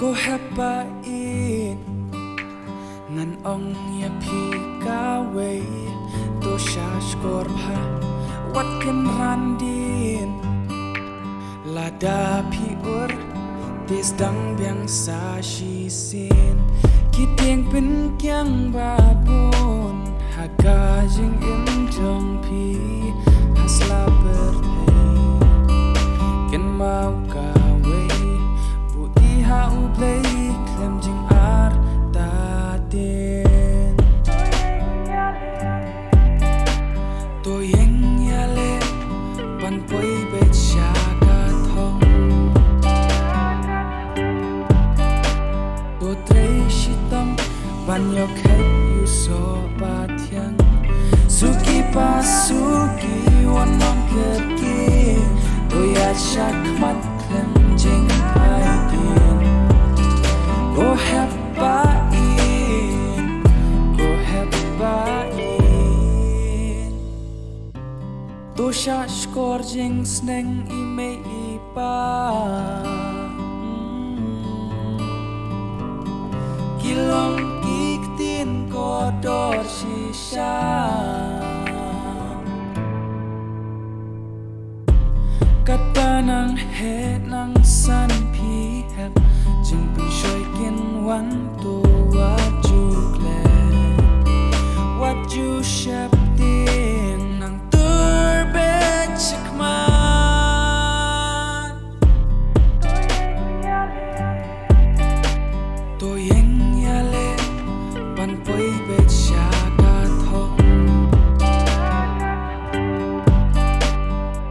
Ko hepain ngan ong ya pi kawe to shash korpa wat ken randin lada pi ur tis dang biang sa shi sin kiteng pin kyang babun haga jing in jong pi hasla berthei ken mau kawe bu i ha u play klem jing ar ta den to yeng ya le pan poi be cha ka thong to trei shi tam ban yo khet yu so ba thiang suki pa suki wan non ket ki to ya shak mat klem jing ai din go hepa in to shash kor jing sneng i me i pa kilong ik tin ko dor shisha kata nang he nang san pi hep jing pin shoy kin wan to what you glad what you shep tin nang tur be chikman to yeng ya le pan poi be cha ka thong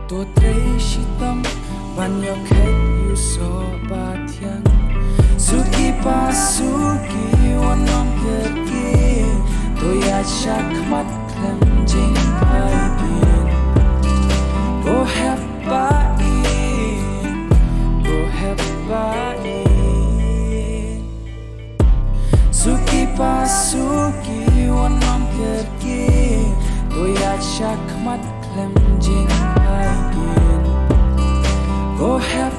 to trei shi tam ban yo khet yu so ba thiang suki pa suki wan non ket ki to ya shak mat klem jing ai din go hepa in suki pa suki wan non ket ki to ya shak mat klem jing ai din go hepa